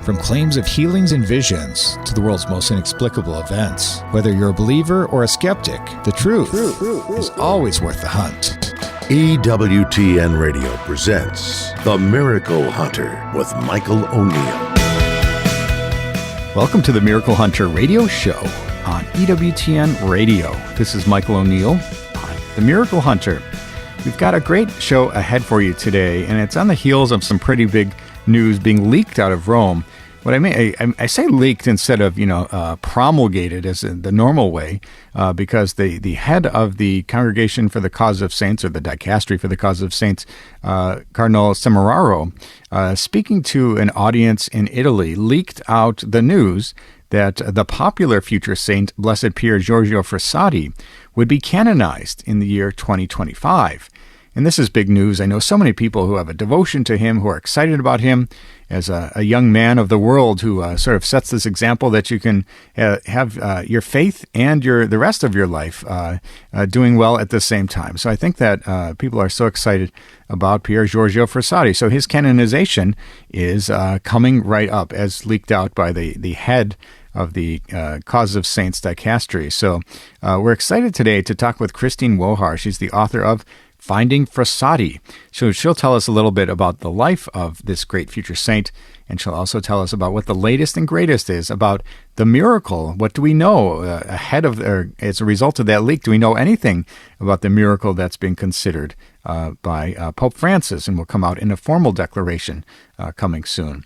From claims of healings and visions to the world's most inexplicable events, whether you're a believer or a skeptic, the truth is always worth the hunt. EWTN Radio presents The Miracle Hunter with Michael O'Neill. Welcome to the Miracle Hunter radio show on EWTN Radio. This is Michael O'Neill on The Miracle Hunter. We've got a great show ahead for you today, and it's on the heels of some pretty big news being leaked out of Rome. What I mean, I say leaked instead of, promulgated as in the normal way, because the head of the Congregation for the Cause of Saints, or the Dicastery for the Cause of Saints, Cardinal Semeraro, speaking to an audience in Italy, leaked out the news that the popular future saint, Blessed Pier Giorgio Frassati, would be canonized in the year 2025. And this is big news. I know so many people who have a devotion to him, who are excited about him as a young man of the world who sort of sets this example that you can have your faith and the rest of your life doing well at the same time. So I think that people are so excited about Pier Giorgio Frassati. So his canonization is coming right up, as leaked out by the head of the Cause of Saints Dicastery. So we're excited today to talk with Christine Wohar. She's the author of Finding Frassati. So she'll tell us a little bit about the life of this great future saint, and she'll also tell us about what the latest and greatest is about the miracle. What do we know ahead of, or as a result of that leak? Do we know anything about the miracle that's being considered by Pope Francis, and will come out in a formal declaration coming soon?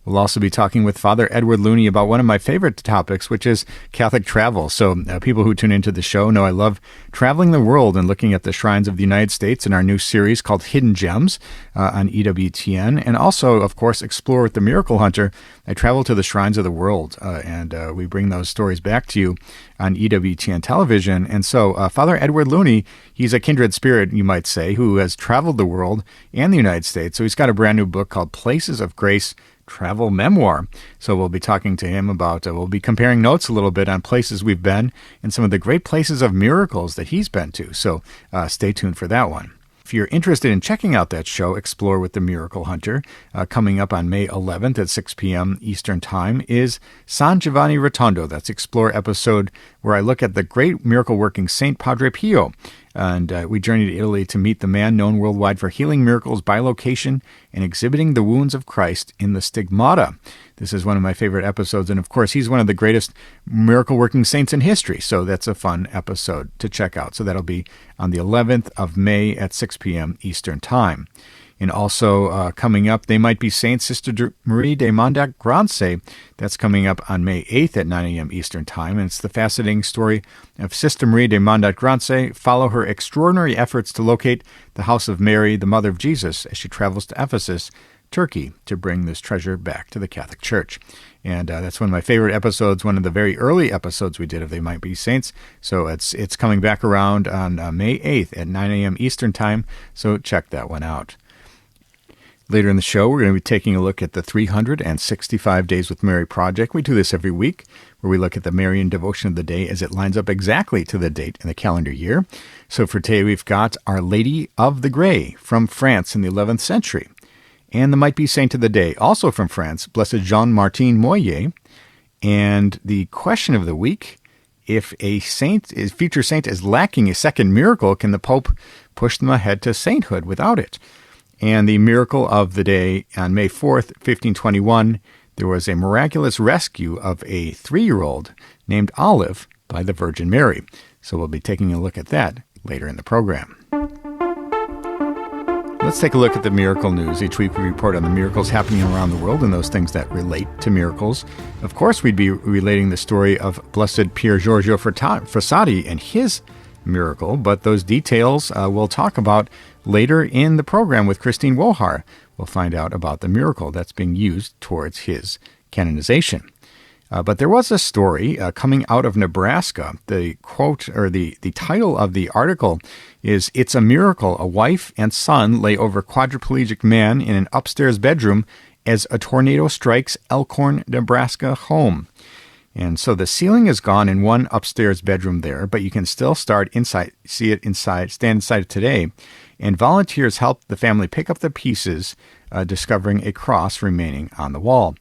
We'll also be talking with Father Edward Looney about one of my favorite topics, which is Catholic travel. So people who tune into the show know I love traveling the world and looking at the shrines of the United States in our new series called Hidden Gems on EWTN. And also, of course, Explore with the Miracle Hunter. I travel to the shrines of the world, and we bring those stories back to you on EWTN television. And so Father Edward Looney, he's a kindred spirit, you might say, who has traveled the world and the United States. So he's got a brand new book called Places of Grace, Travel Memoir. So we'll be talking to him about, we'll be comparing notes a little bit on places we've been and some of the great places of miracles that he's been to. So stay tuned for that one. If you're interested in checking out that show, Explore with the Miracle Hunter, coming up on May 11th at 6 p.m. Eastern Time, is San Giovanni Rotondo. That's Explore episode where I look at the great miracle-working Saint Padre Pio. And we journey to Italy to meet the man known worldwide for healing miracles by location and exhibiting the wounds of Christ in the stigmata. This is one of my favorite episodes, and of course, he's one of the greatest miracle-working saints in history, so that's a fun episode to check out. So that'll be on the 11th of May at 6 p.m. Eastern Time. And also coming up, They Might Be Saints, Sister Marie de Mondac Grance. That's coming up on May 8th at 9 a.m. Eastern Time. And it's the fascinating story of Sister Marie de Mondac Grance. Follow her extraordinary efforts to locate the house of Mary, the mother of Jesus, as she travels to Ephesus, Turkey, to bring this treasure back to the Catholic Church. And that's one of my favorite episodes, one of the very early episodes we did of They Might Be Saints. So it's coming back around on May 8th at 9 a.m. Eastern Time, so check that one out. Later in the show, we're going to be taking a look at the 365 Days with Mary project. We do this every week, where we look at the Marian devotion of the day as it lines up exactly to the date in the calendar year. So for today, we've got Our Lady of the Grey from France in the 11th century. And the Might Be Saint of the Day, also from France, Blessed Jean-Martin Moyer. And the question of the week: if a future saint is lacking a second miracle, can the Pope push them ahead to sainthood without it? And the miracle of the day on May 4th, 1521, there was a miraculous rescue of a 3-year-old named Olive by the Virgin Mary. So we'll be taking a look at that later in the program. Let's take a look at the miracle news. Each week we report on the miracles happening around the world and those things that relate to miracles. Of course, we'd be relating the story of Blessed Pier Giorgio Frassati and his miracle, but those details we'll talk about later in the program with Christine Wohar. We'll find out about the miracle that's being used towards his canonization. But there was a story coming out of Nebraska. The quote, or the title of the article is, "It's a Miracle. A wife and son lay over quadriplegic man in an upstairs bedroom as a tornado strikes Elkhorn, Nebraska home." And so the ceiling is gone in one upstairs bedroom there, but you can still stand inside it today. And volunteers helped the family pick up the pieces, discovering a cross remaining on the wall.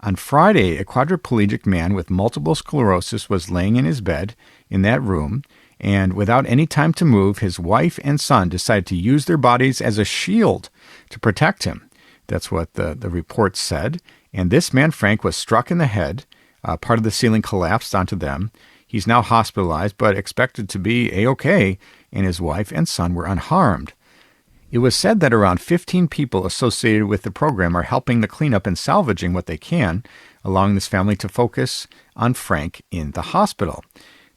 On Friday, a quadriplegic man with multiple sclerosis was laying in his bed in that room, and without any time to move, his wife and son decided to use their bodies as a shield to protect him. That's what the report said. And this man, Frank, was struck in the head. Part of the ceiling collapsed onto them. He's now hospitalized, but expected to be A-OK, and his wife and son were unharmed. It was said that around 15 people associated with the program are helping the cleanup and salvaging what they can, allowing this family to focus on Frank in the hospital.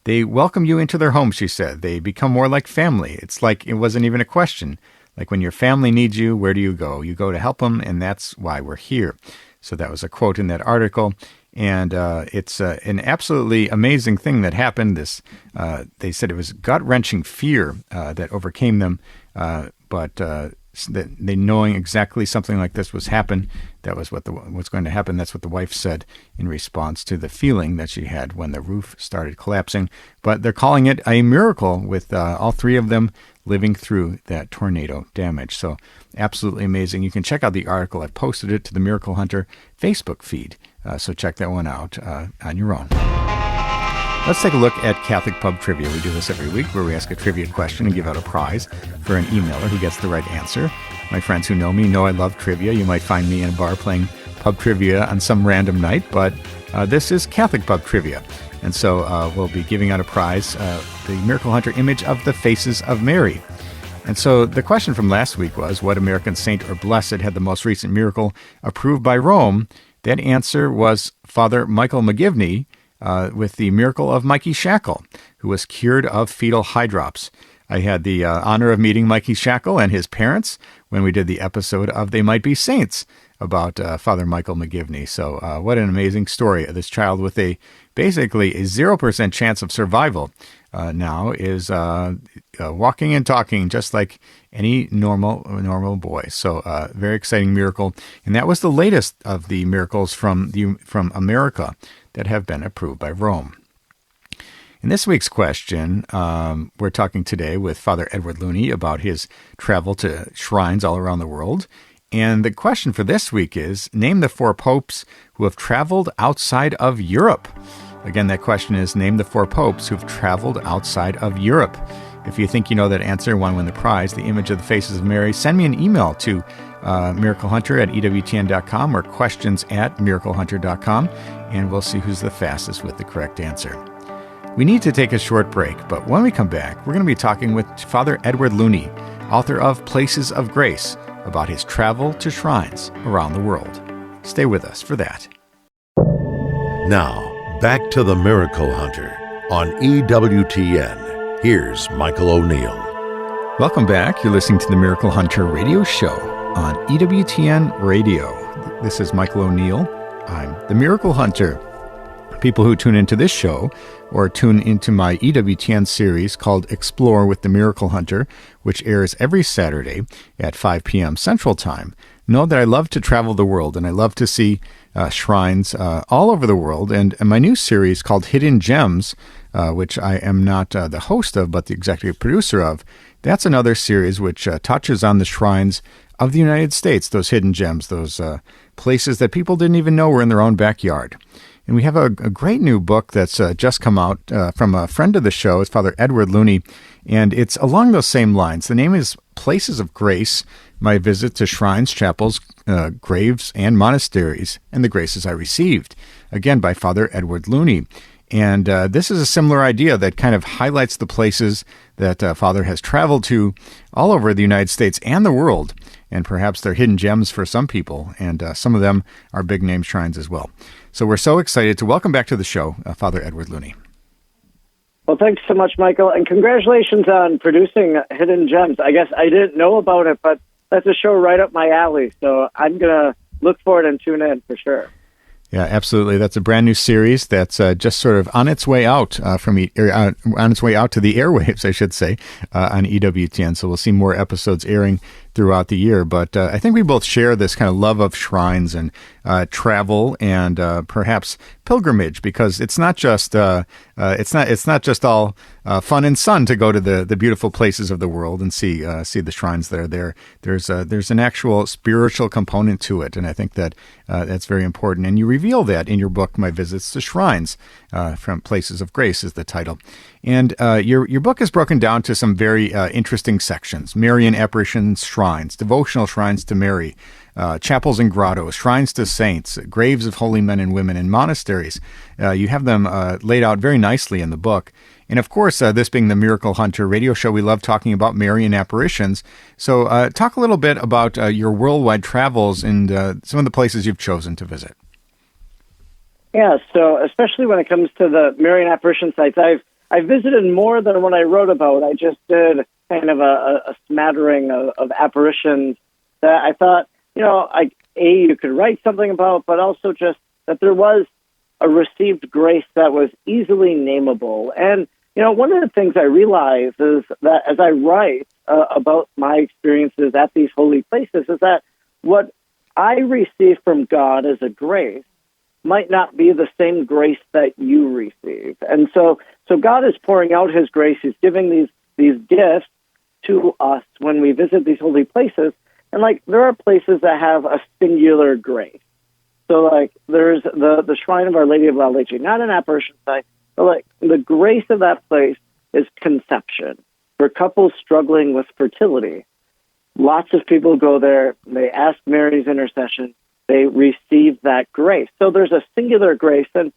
They welcome you into their home, she said. They become more like family. It's like it wasn't even a question. Like when your family needs you, where do you go? You go to help them, and that's why we're here. So that was a quote in that article. And it's an absolutely amazing thing that happened. They said it was gut-wrenching fear that overcame them, but they knowing exactly something like this was happen. That was what's going to happen. That's what the wife said in response to the feeling that she had when the roof started collapsing. But they're calling it a miracle with all three of them living through that tornado damage. So absolutely amazing. You can check out the article. I've posted it to the Miracle Hunter Facebook feed. So check that one out on your own. Let's take a look at Catholic Pub Trivia. We do this every week where we ask a trivia question and give out a prize for an emailer who gets the right answer. My friends who know me know I love trivia. You might find me in a bar playing pub trivia on some random night, but this is Catholic Pub Trivia. And so we'll be giving out a prize, the Miracle Hunter image of the Faces of Mary. And so the question from last week was, what American saint or blessed had the most recent miracle approved by Rome? That answer was Father Michael McGivney, with the miracle of Mikey Shackle, who was cured of fetal hydrops. I had the honor of meeting Mikey Shackle and his parents when we did the episode of They Might Be Saints about Father Michael McGivney. So what an amazing story. This child with basically a 0% chance of survival now is walking and talking just like any normal boy. So very exciting miracle. And that was the latest of the miracles from America that have been approved by Rome. In this week's question, we're talking today with Father Edward Looney about his travel to shrines all around the world. And the question for this week is, name the 4 popes who have traveled outside of Europe. Again, that question is, name the 4 popes who have traveled outside of Europe. If you think you know that answer and want to win the prize, the image of the Faces of Mary, send me an email to miraclehunter@EWTN.com or questions@miraclehunter.com, and we'll see who's the fastest with the correct answer. We need to take a short break, but when we come back, we're going to be talking with Father Edward Looney, author of Places of Grace, about his travel to shrines around the world. Stay with us for that. Now, back to the Miracle Hunter on EWTN. Here's Michael O'Neill. Welcome back. You're listening to the Miracle Hunter radio show on EWTN Radio. This is Michael O'Neill. I'm the Miracle Hunter. People who tune into this show or tune into my EWTN series called Explore with the Miracle Hunter, which airs every Saturday at 5 p.m. Central Time, know that I love to travel the world and I love to see shrines all over the world. And my new series called Hidden Gems, which I am not the host of, but the executive producer of, that's another series which touches on the shrines of the United States, those hidden gems, those places that people didn't even know were in their own backyard. And we have a great new book that's just come out from a friend of the show. It's Father Edward Looney, and it's along those same lines. The name is Places of Grace, My Visit to Shrines, Chapels, Graves, and Monasteries, and the Graces I Received, again by Father Edward Looney. And this is a similar idea that kind of highlights the places that Father has traveled to all over the United States and the world. And perhaps they're hidden gems for some people, and some of them are big-name shrines as well. So we're so excited to welcome back to the show Father Edward Looney. Well, thanks so much, Michael, and congratulations on producing Hidden Gems. I guess I didn't know about it, but that's a show right up my alley, so I'm going to look for it and tune in for sure. Yeah, absolutely. That's a brand new series that's just sort of on its way out on its way out to the airwaves, I should say, on EWTN. So we'll see more episodes airing throughout the year. But I think we both share this kind of love of shrines and travel and perhaps pilgrimage, because it's not just it's not just all fun and sun to go to the beautiful places of the world and see the shrines there. There's an actual spiritual component to it, and I think that that's very important. And you reveal that in your book, My Visits to Shrines, from Places of Grace is the title. And your book is broken down to some very interesting sections: Marian apparitions, shrines, devotional shrines to Mary, chapels and grottos, shrines to saints, graves of holy men and women, and monasteries. You have them laid out very nicely in the book. And of course, this being the Miracle Hunter radio show, we love talking about Marian apparitions. So talk a little bit about your worldwide travels and some of the places you've chosen to visit. Yeah, so especially when it comes to the Marian apparition sites, I've visited more than what I wrote about. I just did kind of a smattering of apparitions that I thought, you could write something about, but also just that there was a received grace that was easily nameable. And, one of the things I realize is that as I write about my experiences at these holy places is that what I receive from God as a grace might not be the same grace that you receive. And so God is pouring out his grace. He's giving these gifts to us when we visit these holy places. And there are places that have a singular grace. So there's the Shrine of Our Lady of La Leche, not an apparition site, but the grace of that place is conception. For couples struggling with fertility, lots of people go there, they ask Mary's intercession, they receive that grace. So there's a singular grace. And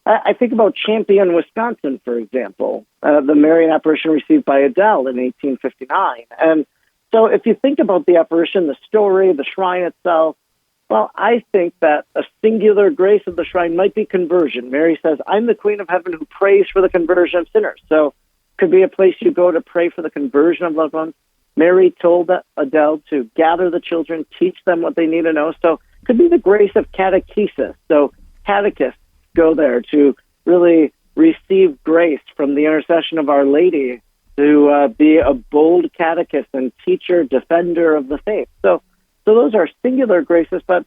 I think about Champion, Wisconsin, for example, the Marian apparition received by Adele in 1859. And so if you think about the apparition, the story, the shrine itself, well, I think that a singular grace of the shrine might be conversion. Mary says, I'm the Queen of Heaven who prays for the conversion of sinners. So it could be a place you go to pray for the conversion of loved ones. Mary told Adele to gather the children, teach them what they need to know. So it could be the grace of catechesis. So catechists go there to really receive grace from the intercession of Our Lady to be a bold catechist and teacher, defender of the faith. So those are singular graces. But,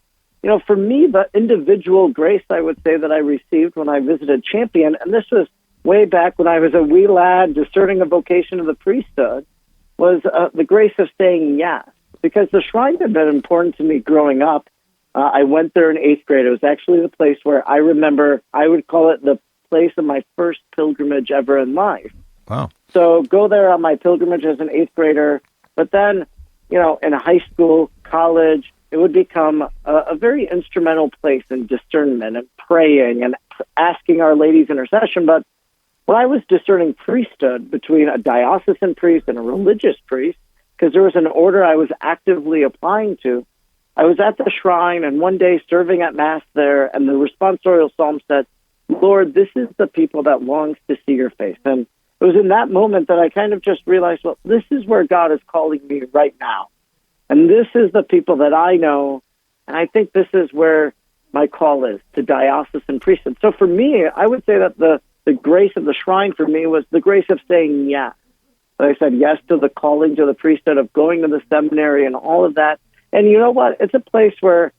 for me, the individual grace I would say that I received when I visited Champion, and this was way back when I was a wee lad discerning a vocation of the priesthood, was the grace of saying yes. Because the shrine had been important to me growing up. I went there in 8th grade. It was actually the place where I remember, I would call it the place of my first pilgrimage ever in life. Wow. So go there on my pilgrimage as an 8th grader. But then, in high school, college, it would become a very instrumental place in discernment and praying and asking Our Lady's intercession. But when I was discerning priesthood between a diocesan priest and a religious priest, because there was an order I was actively applying to, I was at the shrine and one day serving at Mass there, and the responsorial psalm said, Lord, this is the people that longs to see your face. And it was in that moment that I kind of just realized, well, this is where God is calling me right now. And this is the people that I know, and I think this is where my call is, to diocesan priesthood. So for me, I would say that the grace of the shrine for me was the grace of saying yes. I said yes to the calling to the priesthood, of going to the seminary and all of that. And you know what? It's a place where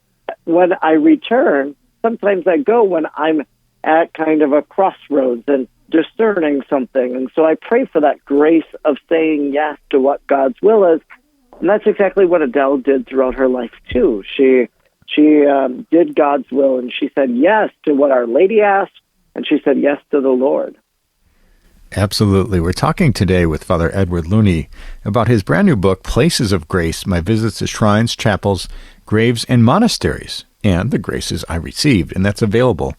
when I return, sometimes I go when I'm at kind of a crossroads and discerning something. And so I pray for that grace of saying yes to what God's will is. And that's exactly what Adele did throughout her life, too. She did God's will, and she said yes to what Our Lady asked, and she said yes to the Lord. Absolutely. We're talking today with Father Edward Looney about his brand new book, Places of Grace, My Visits to Shrines, Chapels, Graves, and Monasteries, and the Graces I Received. And that's available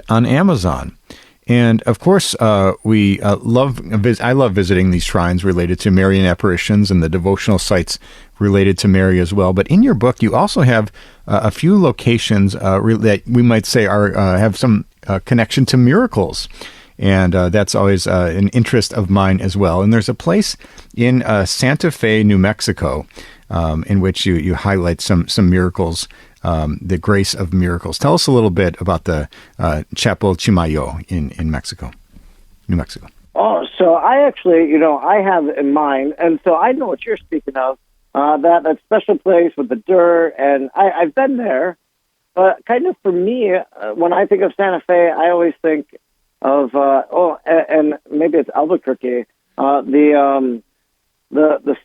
on Amazon. And of course, I love visiting these shrines related to Marian apparitions and the devotional sites related to Mary as well. But in your book, you also have a few locations that we might say have some connection to miracles. And that's always an interest of mine as well. And there's a place in Santa Fe, New Mexico, in which you highlight some miracles, the grace of miracles. Tell us a little bit about the Chapel Chimayo in Mexico, New Mexico. Oh, so I actually, I have in mind, and so I know what you're speaking of. that special place with the dirt, and I've been there. But kind of for me, when I think of Santa Fe, I always think of and maybe it's Albuquerque, the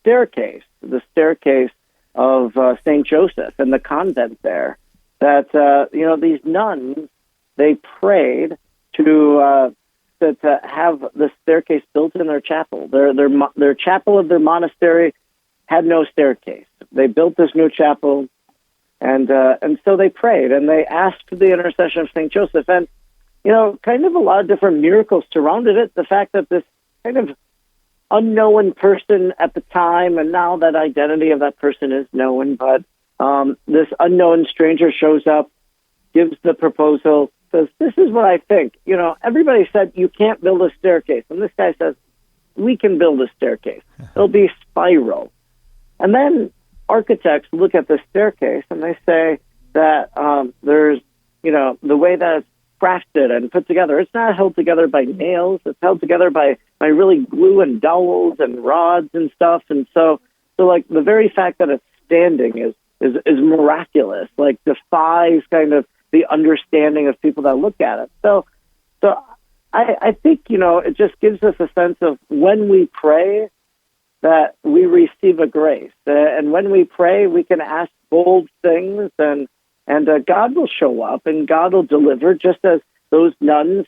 staircase of St. Joseph and the convent there. That these nuns, they prayed to have the staircase built in their chapel. Their chapel of their monastery had no staircase. They built this new chapel, and so they prayed and they asked the intercession of St. Joseph, and kind of a lot of different miracles surrounded it. The fact that this kind of unknown person at the time, and now that identity of that person is known, but this unknown stranger shows up, gives the proposal, says, "This is what I think." Everybody said you can't build a staircase, and this guy says, "We can build a staircase. It'll be spiral." And then architects look at the staircase and they say that there's, the way that it's crafted and put together, it's not held together by nails. It's held together by really glue and dowels and rods and stuff. And so like the very fact that it's standing is miraculous, like defies kind of the understanding of people that look at it. So I think, it just gives us a sense of when we pray that we receive a grace. And when we pray, we can ask bold things and God will show up and God will deliver, just as those nuns,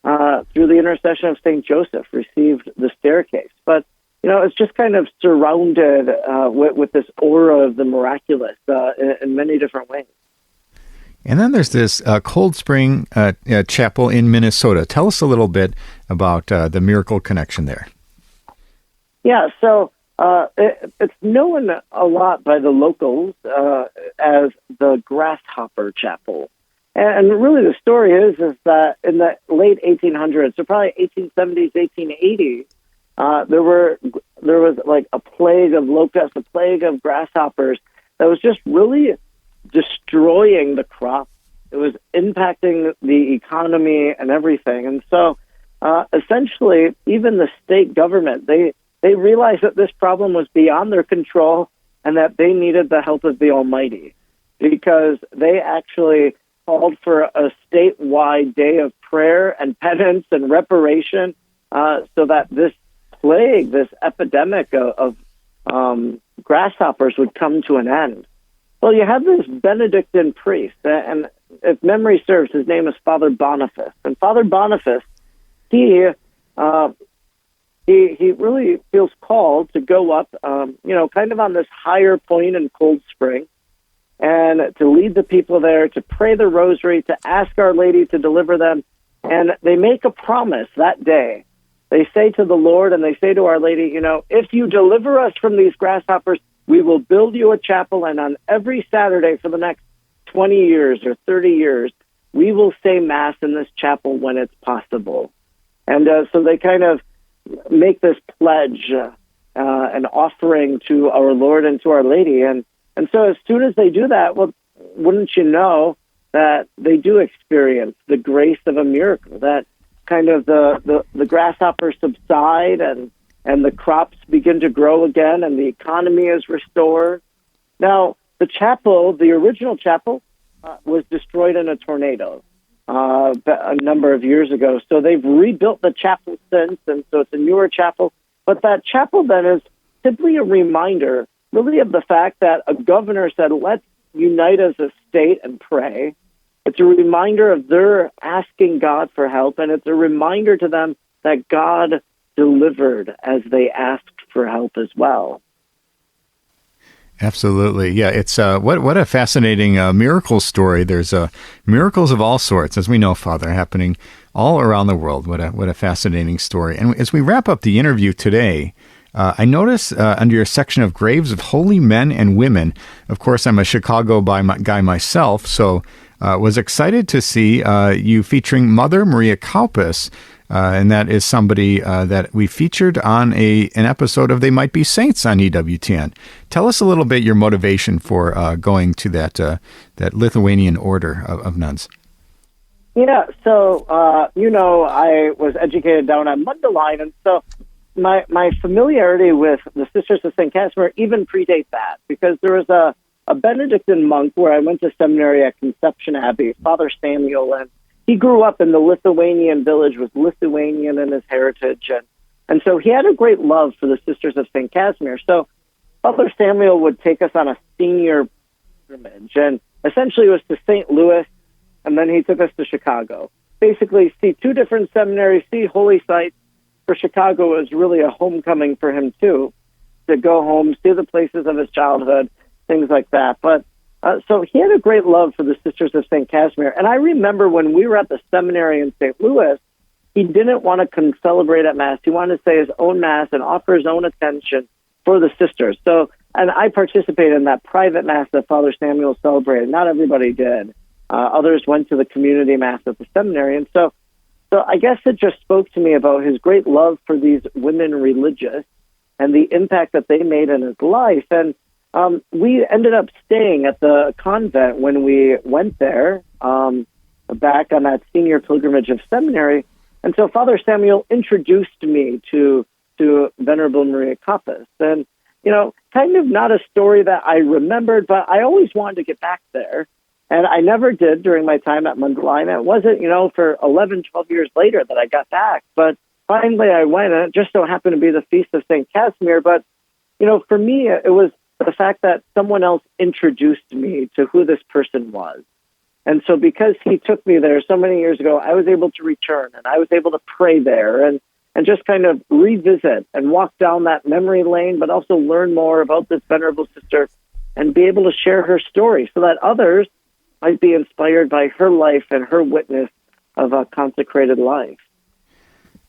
through the intercession of St. Joseph, received the staircase. But, it's just kind of surrounded with this aura of the miraculous in many different ways. And then there's this Cold Spring Chapel in Minnesota. Tell us a little bit about the miracle connection there. Yeah, so it's known a lot by the locals as the Grasshopper Chapel. And really the story is that in the late 1800s, so probably 1870s, 1880s, there was like a plague of locusts, a plague of grasshoppers that was just really destroying the crop. It was impacting the economy and everything. And so essentially, even the state government, they realized that this problem was beyond their control and that they needed the help of the Almighty, because they actually called for a statewide day of prayer and penance and reparation so that this plague, this epidemic of grasshoppers would come to an end. Well, you have this Benedictine priest, and if memory serves, his name is Father Boniface. And Father Boniface, he really feels called to go up, kind of on this higher point in Cold Spring, and to lead the people there, to pray the rosary, to ask Our Lady to deliver them. And they make a promise that day. They say to the Lord and they say to Our Lady, if you deliver us from these grasshoppers, we will build you a chapel, and on every Saturday for the next 20 years or 30 years, we will say Mass in this chapel when it's possible. And so they kind of make this pledge, an offering to our Lord and to Our Lady. And so as soon as they do that, well, wouldn't you know that they do experience the grace of a miracle, that kind of the grasshoppers subside and the crops begin to grow again and the economy is restored. Now, the chapel, the original chapel, was destroyed in a tornado a number of years ago. So they've rebuilt the chapel since, and so it's a newer chapel. But that chapel then is simply a reminder, really, of the fact that a governor said, let's unite as a state and pray. It's a reminder of their asking God for help, and it's a reminder to them that God delivered as they asked for help as well. Absolutely. Yeah, it's what a fascinating miracle story. There's miracles of all sorts, as we know, Father, happening all around the world. What a fascinating story. And as we wrap up the interview today, I notice under your section of graves of holy men and women, of course, I'm a Chicago guy myself, so was excited to see you featuring Mother Maria Kaupas, and that is somebody that we featured on an episode of They Might Be Saints on EWTN. Tell us a little bit your motivation for going to that Lithuanian order of nuns. Yeah, so, I was educated down on Mundelein, and so my familiarity with the Sisters of St. Casimir even predates that, because there was a Benedictine monk where I went to seminary at Conception Abbey, Father Samuel, and he grew up in the Lithuanian village, was Lithuanian in his heritage, and so he had a great love for the Sisters of St. Casimir. So Father Samuel would take us on a senior pilgrimage, and essentially it was to St. Louis, and then he took us to Chicago. Basically, see two different seminaries, see holy sites. For Chicago, it was really a homecoming for him, too, to go home, see the places of his childhood, things like that. But so he had a great love for the Sisters of St. Casimir. And I remember when we were at the seminary in St. Louis, he didn't want to celebrate at Mass. He wanted to say his own Mass and offer his own attention for the sisters. So, and I participated in that private Mass that Father Samuel celebrated. Not everybody did. Others went to the community Mass at the seminary. And so I guess it just spoke to me about his great love for these women religious and the impact that they made in his life. And we ended up staying at the convent when we went there, back on that senior pilgrimage of seminary. And so Father Samuel introduced me to Venerable Maria Kappas. And, kind of not a story that I remembered, but I always wanted to get back there. And I never did during my time at Mundelein. It wasn't, for 11, 12 years later that I got back. But finally I went, and it just so happened to be the Feast of St. Casimir. But, for me, it was the fact that someone else introduced me to who this person was. And so because he took me there so many years ago, I was able to return, and I was able to pray there and just kind of revisit and walk down that memory lane, but also learn more about this venerable sister and be able to share her story so that others might be inspired by her life and her witness of a consecrated life.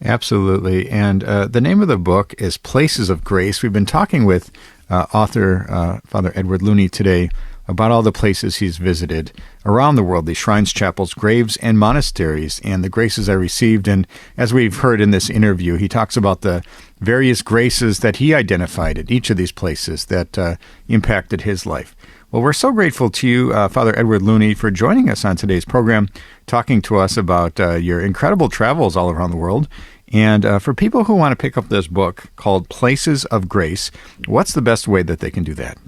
Absolutely. And the name of the book is Places of Grace. We've been talking with author Father Edward Looney today about all the places he's visited around the world, these shrines, chapels, graves, and monasteries, and the graces I received. And as we've heard in this interview, he talks about the various graces that he identified at each of these places that impacted his life. Well, we're so grateful to you, Father Edward Looney, for joining us on today's program, talking to us about your incredible travels all around the world. And for people who want to pick up this book called Places of Grace, what's the best way that they can do that?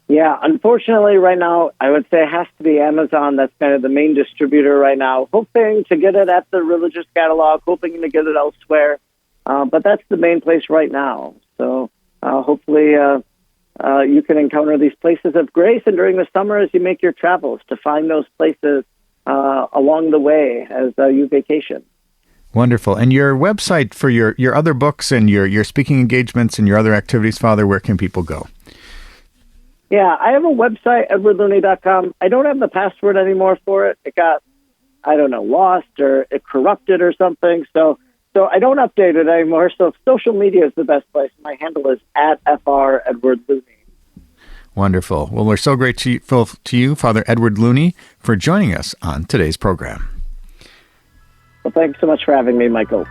Yeah, unfortunately, right now, I would say it has to be Amazon. That's kind of the main distributor right now. Hoping to get it at the religious catalog, hoping to get it elsewhere. But that's the main place right now. So hopefully you can encounter these places of grace. And during the summer, as you make your travels, to find those places along the way as you vacation. Wonderful. And your website for your other books and your speaking engagements and your other activities, Father, where can people go? Yeah, I have a website, edwardlooney.com. I don't have the password anymore for it. It got, lost or it corrupted or something. So I don't update it anymore. So social media is the best place. My handle is @FrEdwardLooney. Wonderful. Well, we're so grateful to you, Father Edward Looney, for joining us on today's program. Well, thanks so much for having me, Michael.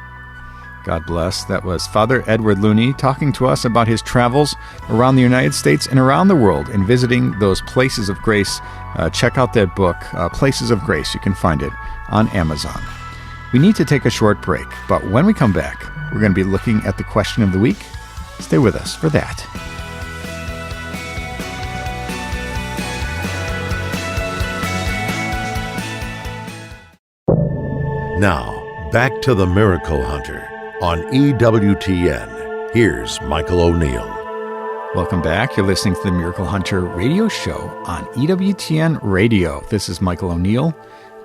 God bless. That was Father Edward Looney talking to us about his travels around the United States and around the world and visiting those places of grace. Check out that book, Places of Grace. You can find it on Amazon. We need to take a short break, but when we come back, we're going to be looking at the question of the week. Stay with us for that. Now, back to the Miracle Hunter on EWTN. Here's Michael O'Neill. Welcome back. You're listening to the Miracle Hunter radio show on EWTN Radio. This is Michael O'Neill.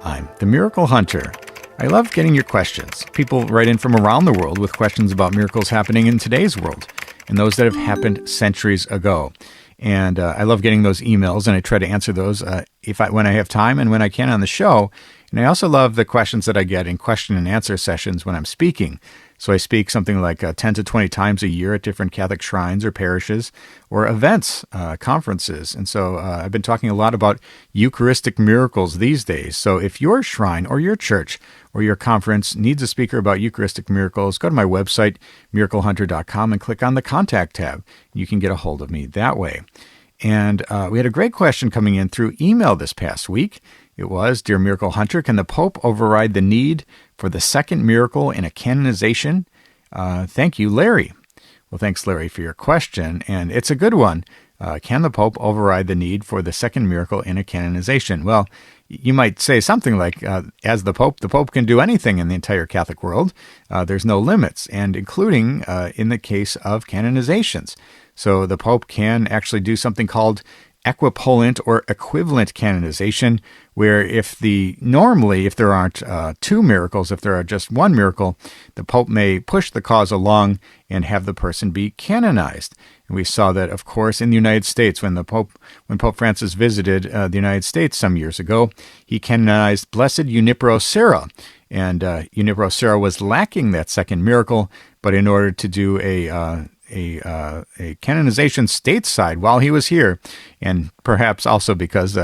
I'm the Miracle Hunter. I love getting your questions. People write in from around the world with questions about miracles happening in today's world and those that have happened centuries ago. And I love getting those emails, and I try to answer those when I have time and when I can on the show. And I also love the questions that I get in question and answer sessions when I'm speaking. So I speak something like 10 to 20 times a year at different Catholic shrines or parishes or events, conferences. And so I've been talking a lot about Eucharistic miracles these days. So if your shrine or your church or your conference needs a speaker about Eucharistic miracles, go to my website, miraclehunter.com, and click on the Contact tab. You can get a hold of me that way. And we had a great question coming in through email this past week. It was, Dear Miracle Hunter, can the Pope override the need for the second miracle in a canonization? Thank you, Larry. Well, thanks, Larry, for your question, and it's a good one. Can the Pope override the need for the second miracle in a canonization? Well, you might say something like, as the Pope can do anything in the entire Catholic world. There's no limits, and including in the case of canonizations. So the Pope can actually do something called equipollent or equivalent canonization, where if there aren't two miracles, if there are just one miracle, the Pope may push the cause along and have the person be canonized. And we saw that, of course, in the United States when Pope Francis visited the United States some years ago. He canonized Blessed Junipero Serra, and Junipero Serra was lacking that second miracle, but in order to do a canonization stateside while he was here, and perhaps also because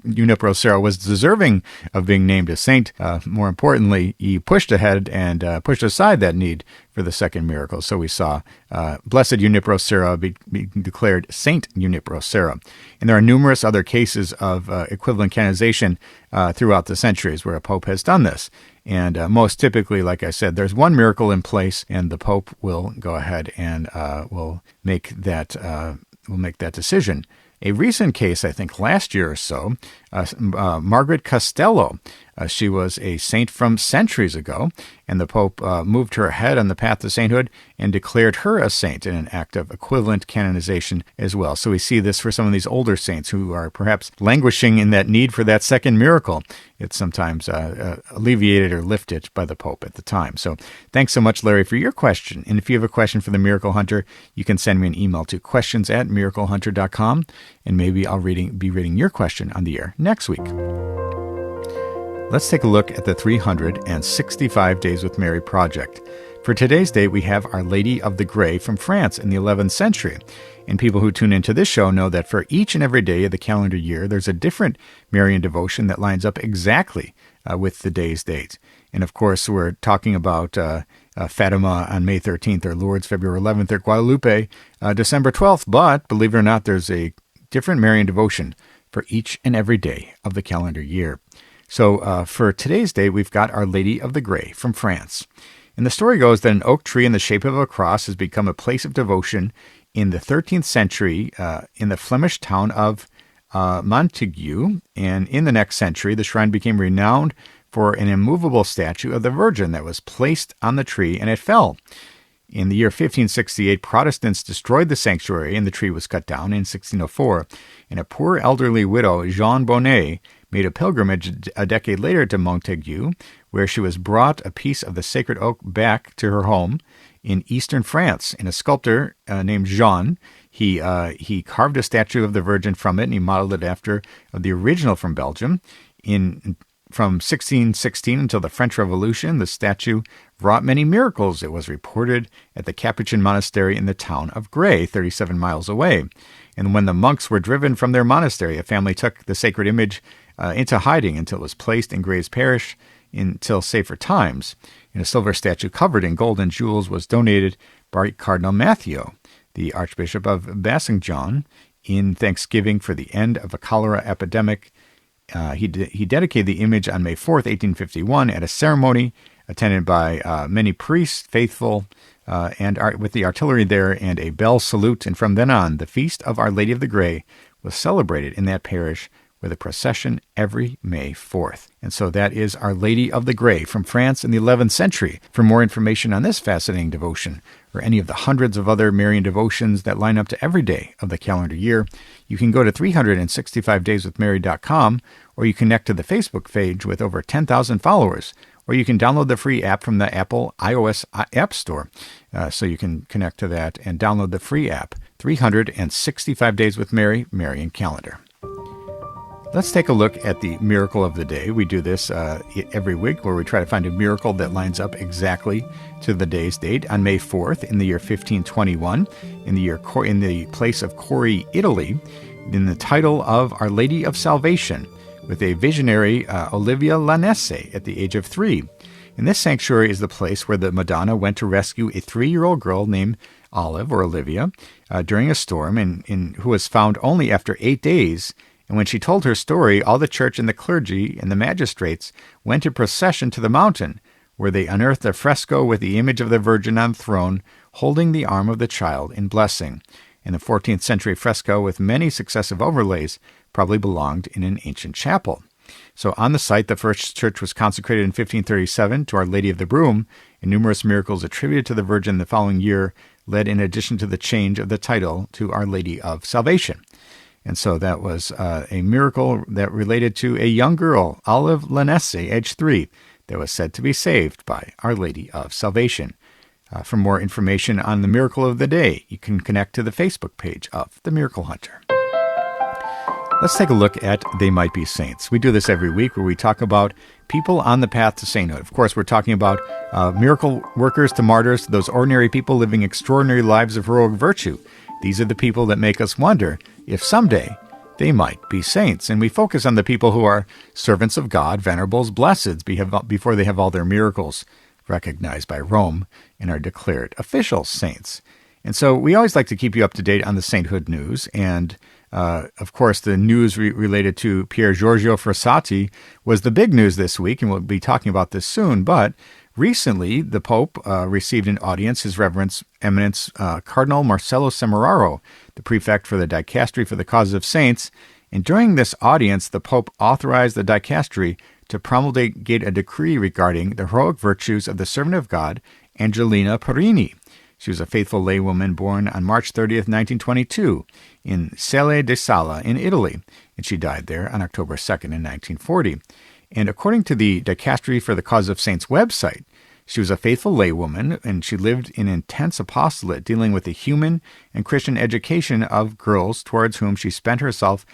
Junipero Serra was deserving of being named a saint. More importantly, he pushed ahead and pushed aside that need for the second miracle. So we saw Blessed Junipero Serra be declared Saint Junipero Serra. And there are numerous other cases of equivalent canonization throughout the centuries where a pope has done this. And most typically, like I said, there's one miracle in place, and the Pope will go ahead and will make that decision. A recent case, I think last year or so, Margaret Costello. She was a saint from centuries ago, and the Pope moved her ahead on the path to sainthood and declared her a saint in an act of equivalent canonization as well. So we see this for some of these older saints who are perhaps languishing in that need for that second miracle. It's sometimes alleviated or lifted by the Pope at the time. So thanks so much, Larry, for your question. And if you have a question for the Miracle Hunter, you can send me an email to questions@miraclehunter.com, and maybe I'll be reading your question on the air next week. Let's take a look at the 365 Days with Mary project. For today's date, we have Our Lady of the Grey from France in the 11th century. And people who tune into this show know that for each and every day of the calendar year, there's a different Marian devotion that lines up exactly with the day's date. And of course, we're talking about Fatima on May 13th, or Lourdes February 11th, or Guadalupe December 12th. But believe it or not, there's a different Marian devotion for each and every day of the calendar year. So for today's day, we've got Our Lady of the Grey from France. And the story goes that an oak tree in the shape of a cross has become a place of devotion in the 13th century in the Flemish town of Montaigu. And in the next century, the shrine became renowned for an immovable statue of the Virgin that was placed on the tree, and it fell. In the year 1568, Protestants destroyed the sanctuary, and the tree was cut down in 1604. And a poor elderly widow, Jeanne Bonnet, made a pilgrimage a decade later to Montaigu, where she was brought a piece of the sacred oak back to her home in eastern France. And a sculptor named Jean, he carved a statue of the Virgin from it, and he modeled it after the original from Belgium. From 1616 until the French Revolution, the statue wrought many miracles. It was reported at the Capuchin monastery in the town of Grey, 37 miles away. And when the monks were driven from their monastery, a family took the sacred image into hiding until it was placed in Grey's parish until safer times. And a silver statue covered in gold and jewels was donated by Cardinal Mathieu, the Archbishop of Basingjon, in thanksgiving for the end of a cholera epidemic. He dedicated the image on May 4th, 1851, at a ceremony attended by many priests, faithful, and with the artillery there and a bell salute. And from then on, the Feast of Our Lady of the Grey was celebrated in that parish with a procession every May 4th. And so that is Our Lady of the Grey from France in the 11th century. For more information on this fascinating devotion, or any of the hundreds of other Marian devotions that line up to every day of the calendar year, you can go to 365dayswithmary.com, or you connect to the Facebook page with over 10,000 followers, or you can download the free app from the Apple iOS App Store. So you can connect to that and download the free app, 365 Days with Mary, Marian Calendar. Let's take a look at the miracle of the day. We do this every week, where we try to find a miracle that lines up exactly to the day's date. On May 4th, in the year 1521, in the place of Cori, Italy, in the title of Our Lady of Salvation, with a visionary Olivia Lanese at the age of 3. And this sanctuary is the place where the Madonna went to rescue a 3-year-old girl named Olive, or Olivia, during a storm, and who was found only after 8 days. And when she told her story, all the church and the clergy and the magistrates went in procession to the mountain, where they unearthed a fresco with the image of the Virgin on the throne, holding the arm of the child in blessing. And the 14th century fresco with many successive overlays probably belonged in an ancient chapel. So on the site, the first church was consecrated in 1537 to Our Lady of the Broom, and numerous miracles attributed to the Virgin the following year led in addition to the change of the title to Our Lady of Salvation. And so that was a miracle that related to a young girl, Olive Lanesse, age 3, that was said to be saved by Our Lady of Salvation. For more information on the miracle of the day, you can connect to the Facebook page of The Miracle Hunter. Let's take a look at They Might Be Saints. We do this every week where we talk about people on the path to sainthood. Of course, we're talking about miracle workers to martyrs, those ordinary people living extraordinary lives of heroic virtue. These are the people that make us wonder if someday they might be saints. And we focus on the people who are servants of God, venerables, blesseds, before they have all their miracles recognized by Rome and are declared official saints. And so we always like to keep you up to date on the sainthood news. And of course, the news related to Pier Giorgio Frassati was the big news this week, and we'll be talking about this soon. But recently, the Pope received an audience, His Reverence Eminence Cardinal Marcello Semeraro, the prefect for the Dicastery for the Causes of Saints. And during this audience, the Pope authorized the Dicastery to promulgate a decree regarding the heroic virtues of the servant of God, Angelina Perini. She was a faithful laywoman born on March 30th, 1922, in Celle di Sala in Italy, and she died there on October 2nd in 1940. And according to the Dicastery for the Cause of Saints website, she was a faithful laywoman, and she lived in intense apostolate, dealing with the human and Christian education of girls towards whom she spent herself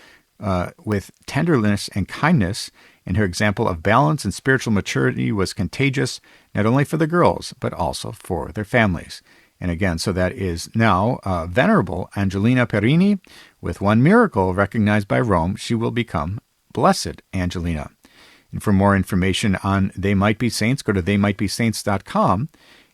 with tenderness and kindness, and her example of balance and spiritual maturity was contagious, not only for the girls, but also for their families. And again, so that is now Venerable Angelina Perini. With one miracle recognized by Rome, she will become Blessed Angelina. And for more information on They Might Be Saints, go to theymightbesaints.com.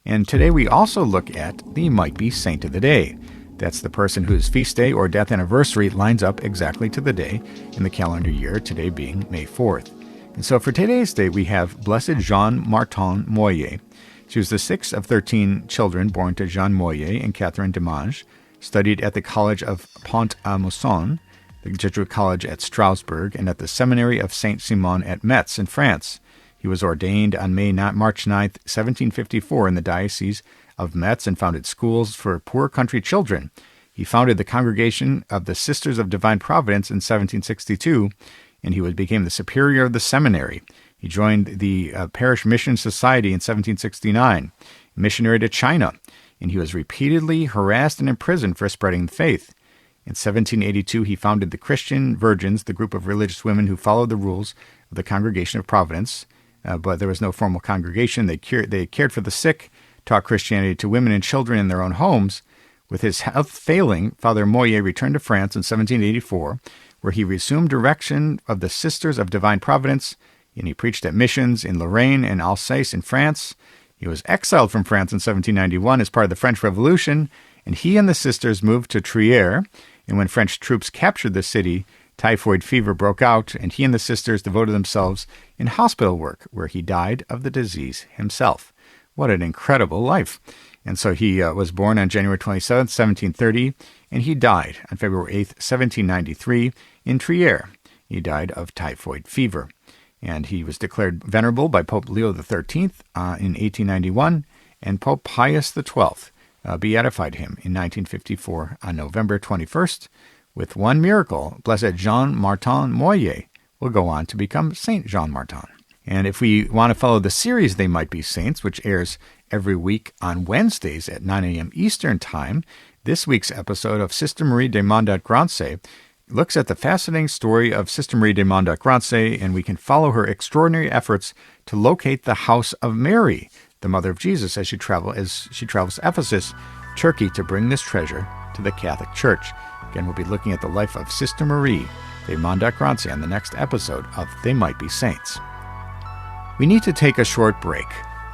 And today we also look at the Might Be Saint of the Day. That's the person whose feast day or death anniversary lines up exactly to the day in the calendar year, today being May 4th. And so for today's day, we have Blessed Jean Martin Moyer. She was the sixth of 13 children born to Jean Moyer and Catherine Demange, studied at the College of Pont-à-Mousson, the Jesuit College at Strasbourg, and at the Seminary of Saint-Simon at Metz in France. He was ordained on March 9, 1754 in the Diocese of Metz and founded schools for poor country children. He founded the Congregation of the Sisters of Divine Providence in 1762, and he became the superior of the seminary. He joined the Parish Mission Society in 1769, missionary to China, and he was repeatedly harassed and imprisoned for spreading the faith. In 1782, he founded the Christian Virgins, the group of religious women who followed the rules of the Congregation of Providence, but there was no formal congregation. They cared for the sick, taught Christianity to women and children in their own homes. With his health failing, Father Moyer returned to France in 1784, where he resumed direction of the Sisters of Divine Providence, and he preached at missions in Lorraine and Alsace in France. He was exiled from France in 1791 as part of the French Revolution, and he and the sisters moved to Trier. And when French troops captured the city, typhoid fever broke out, and he and the sisters devoted themselves in hospital work, where he died of the disease himself. What an incredible life. And so he was born on January 27, 1730, and he died on February 8, 1793, in Trier. He died of typhoid fever. And he was declared venerable by Pope Leo XIII in 1891, and Pope Pius XII beatified him in 1954 on November 21st. With one miracle, Blessed Jean Martin Moyer will go on to become Saint Jean Martin. And if we want to follow the series They Might Be Saints, which airs every week on Wednesdays at 9 a.m. Eastern Time, this week's episode of Sister Marie de Montgrance looks at the fascinating story of Sister Marie de Montgrance, and we can follow her extraordinary efforts to locate the house of Mary, the mother of Jesus, as she travels to Ephesus, Turkey, to bring this treasure to the Catholic Church. Again, we'll be looking at the life of Sister Marie de Montgrance on the next episode of They Might Be Saints. We need to take a short break,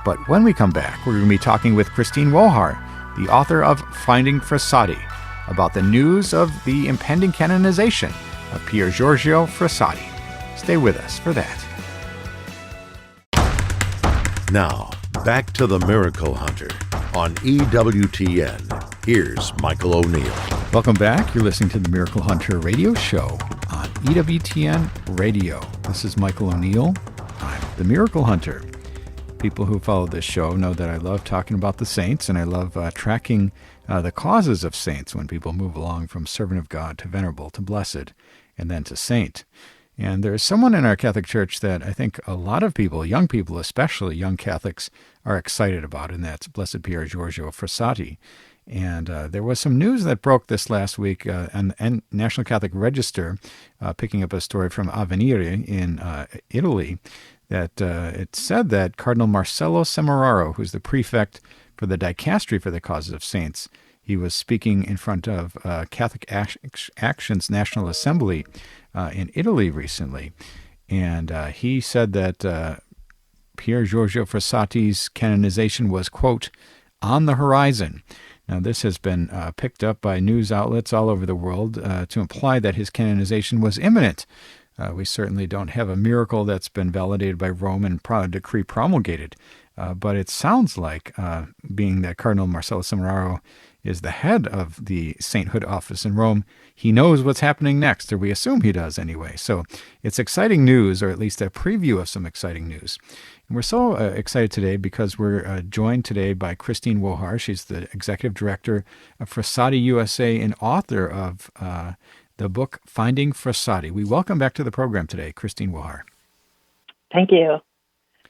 but when we come back, we're going to be talking with Christine Wohar, the author of Finding Frassati, about the news of the impending canonization of Pier Giorgio Frassati. Stay with us for that. Now, Back to the Miracle Hunter on EWTN. Here's Michael O'Neill. Welcome back. You're listening to the Miracle Hunter radio show on EWTN Radio. This is Michael O'Neill. I'm the Miracle Hunter. People who follow this show know that I love talking about the saints, and I love tracking the causes of saints when people move along from servant of God to venerable to blessed and then to saint. And there's someone in our Catholic Church that I think a lot of people, young people especially, young Catholics, are excited about, and that's Blessed Pier Giorgio Frassati. And there was some news that broke this last week on the National Catholic Register, picking up a story from Avvenire in Italy, that it said that Cardinal Marcello Semeraro, who's the prefect for the Dicastery for the Causes of Saints, he was speaking in front of Catholic Action's National Assembly in Italy recently, and he said that Pier Giorgio Frassati's canonization was, quote, on the horizon. Now, this has been picked up by news outlets all over the world to imply that his canonization was imminent. We certainly don't have a miracle that's been validated by Rome and decree promulgated, but it sounds like, being that Cardinal Marcello Semeraro is the head of the sainthood office in Rome, he knows what's happening next, or we assume he does anyway. So it's exciting news, or at least a preview of some exciting news. And we're so excited today because we're joined today by Christine Wohar. She's the executive director of Frassati USA and author of the book Finding Frassati. We welcome back to the program today, Christine Wohar. Thank you.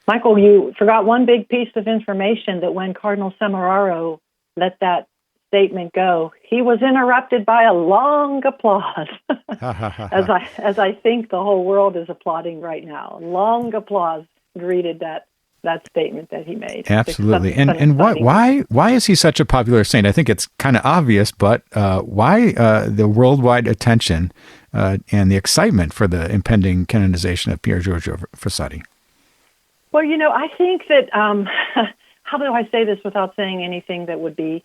Michael, you forgot one big piece of information, that when Cardinal Semeraro let that statement go, he was interrupted by a long applause, as I think the whole world is applauding right now. Long applause greeted that statement that he made. Absolutely. And why is he such a popular saint? I think it's kind of obvious, but why the worldwide attention and the excitement for the impending canonization of Pier Giorgio Frassati? Well, I think that, how do I say this without saying anything that would be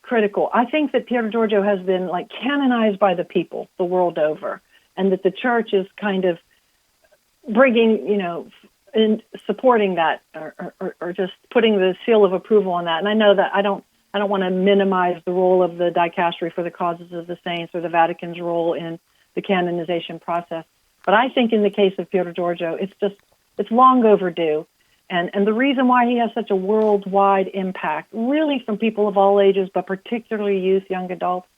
critical? I think that Pier Giorgio has been canonized by the people the world over, and that the church is kind of bringing, in supporting that, or just putting the seal of approval on that. And I know that I don't want to minimize the role of the Dicastery for the Causes of the Saints or the Vatican's role in the canonization process. But I think in the case of Pier Giorgio, it's long overdue. And the reason why he has such a worldwide impact, really from people of all ages, but particularly youth, young adults,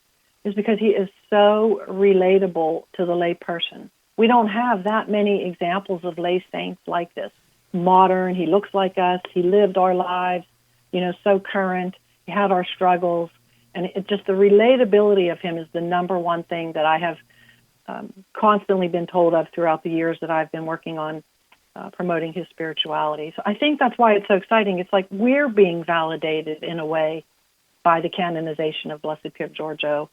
is because he is so relatable to the lay person. We don't have that many examples of lay saints like this. Modern, he looks like us, he lived our lives, so current, he had our struggles, and just the relatability of him is the number one thing that I have constantly been told of throughout the years that I've been working on promoting his spirituality. So I think that's why it's so exciting. It's like we're being validated in a way by the canonization of Blessed Pier Giorgio,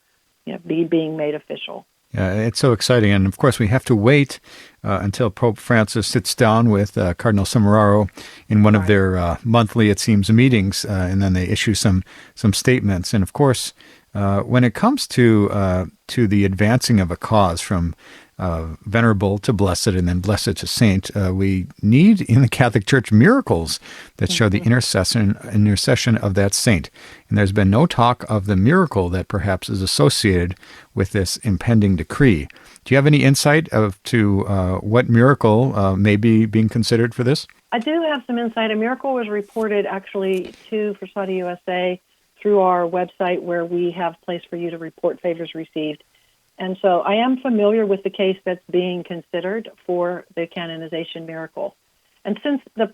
being made official. Yeah, it's so exciting. And of course, we have to wait until Pope Francis sits down with Cardinal Semeraro in one of their monthly, it seems, meetings, and then they issue some statements. And of course, when it comes to the advancing of a cause from venerable to blessed and then blessed to saint, we need in the Catholic Church miracles that show the intercession of that saint. And there's been no talk of the miracle that perhaps is associated with this impending decree. Do you have any insight to what miracle may be being considered for this? I do have some insight. A miracle was reported actually to Frassati USA through our website, where we have a place for you to report favors received. And so I am familiar with the case that's being considered for the canonization miracle. And since the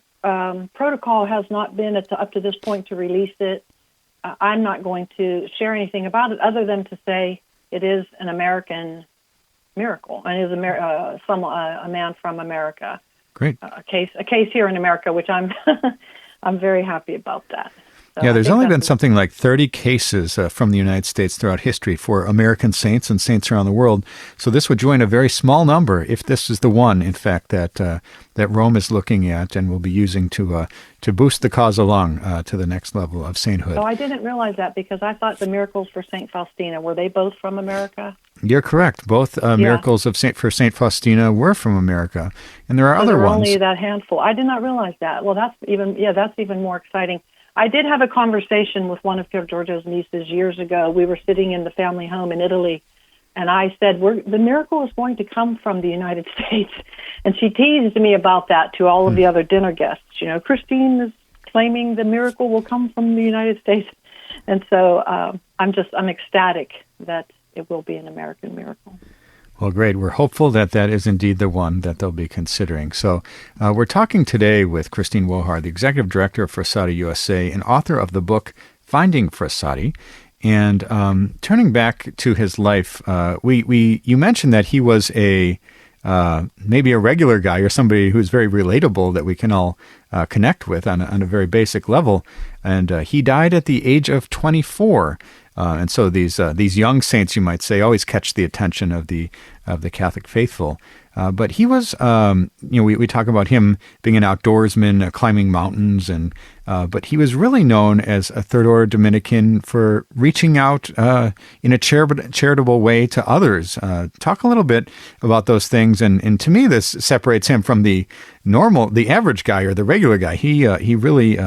protocol has not been up to this point to release it, I'm not going to share anything about it other than to say it is an American miracle, and it is a man from America. Great. A case here in America, which I'm I'm very happy about that. So yeah, there's only been something like 30 cases from the United States throughout history for American saints and saints around the world. So this would join a very small number if this is the one, in fact, that Rome is looking at and will be using to boost the cause along to the next level of sainthood. Oh, I didn't realize that, because I thought the miracles for St. Faustina, were they both from America? You're correct. Both miracles of Saint Faustina were from America, and there are other ones. Only that handful. I did not realize that. Well, that's even more exciting. I did have a conversation with one of Pier Giorgio's nieces years ago. We were sitting in the family home in Italy, and I said, the miracle is going to come from the United States. And she teased me about that to all of the other dinner guests. Christine is claiming the miracle will come from the United States. And so I'm ecstatic that it will be an American miracle. Well, great. We're hopeful that that is indeed the one that they'll be considering. So we're talking today with Christine Wohar, the Executive Director of Frassati USA and author of the book Finding Frassati. And turning back to his life, you mentioned that he was maybe a regular guy or somebody who's very relatable that we can all connect with on a very basic level. And he died at the age of 24. And so these young saints, you might say, always catch the attention of the Catholic faithful. But he was, we talk about him being an outdoorsman, climbing mountains, but he was really known as a Third Order Dominican for reaching out in a charitable way to others. Talk a little bit about those things, and to me, this separates him from the average guy or the regular guy. He really